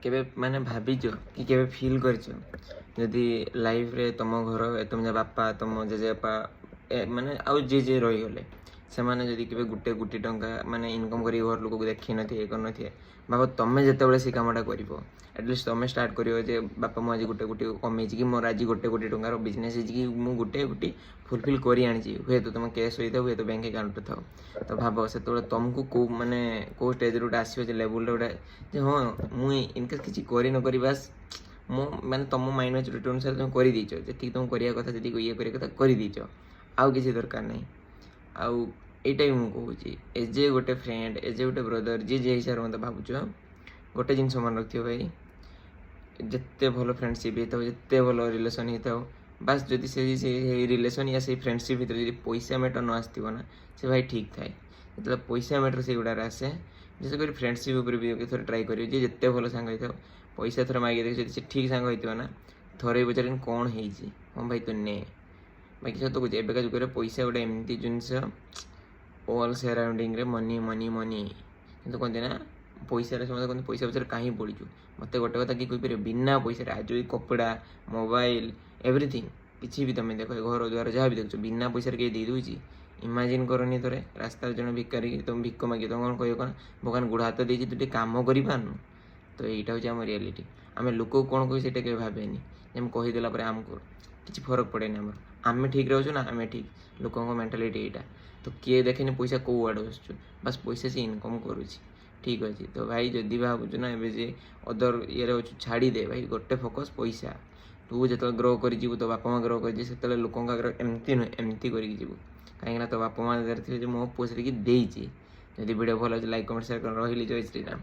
केबे माने भाविच कि केबे फील करछ जदि लाइफ रे तुम घर तुम बापा तुम जेजेबापा माने आउ जे रही गले से माने जदि केबे गुटे गुटी टंका माने इनकम करी घर लोक को देखि नथि कर नथि बाबा तमे जेतेबेले से कामटा करिवो एटलिस्ट तमे स्टार्ट करिवो जे बापा मो आज गुटे गुटी कमे कि मोर आज गुटे गुटी टंकार बिजनेस कि मु गुटे गुटी फुलफिल करी आनी हुए तो तुम कैश होता हुए तो बैंक अकाउंट था तो भाव से तुमको कौ माने कौ स्टेज रोटे आसो लेवल गोटे हाँ मुझे इनकेस किसी कर न करी बास मो मैंने तुम माइंड मैच्योरिटी अनुसार तुम कर दीच जी तुम करवा कथा जी ये कथा कर दीच आउ किसी दरकार नहीं आउ यहीटा भी मुझे एज ए गोटे फ्रेंड एज ए गोटे ब्रदर जी जे हिसाब से मत भावुच गोटे जिन मन रखियो भाई जिते भल फ्रेंडशिप होता जिते भल रिलेसन होता बास जदि से रिलेसन या से फ्रेंडशिप भर जो पैसा मैटर न आसो ना से भाई ठीक थाए जो पैसा मैटर से गुड़ा आसे विशेष कर फ्रेंडशिप उपर भी थोड़े ट्राए करेंगे जी जिते भल सांग होता पैसा थोड़ा मागे देख से ठीक सांग होता ना थोड़े पचार कौन है हाँ भाई तू ने बाकी सत कह एवं जुगे पैसा गोटे एमती जिनस all surrounding money money money कितु कहते ना पैसा समझते कहते पैसा पचार कहीं पड़ीचु मत गोटे कथा कि कहीपर बिना पैसा आज कपड़ा मोबाइल एवरीथिंग किसी भी तुम देख घर द्वार जहाँ भी देख बिना पैसा कहीं दे दूसरी इमाजिन करनी थोड़े रास्तार जन भिकारी तुम भिक मागे तुम कौन कह भगवान गुड़ हाथ देती तू कम कर तो यहाँ हूँ आम रियालीटी आम लोक कौन कह सीटा के भावेनि आम कहीदेला आमको किसी फरक पड़े आम आम ठीक रोचु ना आम ठीक लोक मेन्टालीटी यहाँ तो किए देखे पैसा कौ आड़ आसु बस पैसा से इनकम करुच्ची ठीक अच्छे तो भाई जदि भावुँ ना ए अदर ये छाड़ी दे भाई गोटे फोकस पैसा तू जो ग्रो कर तो बापा माँ ग्रो कर लोक एमती नुह एमती कर कहीं तो बापा माँ थे मो पुओ से देजी जदि वीडियो भल लाइक कमेंट शेयर कर रही जय श्रीराम।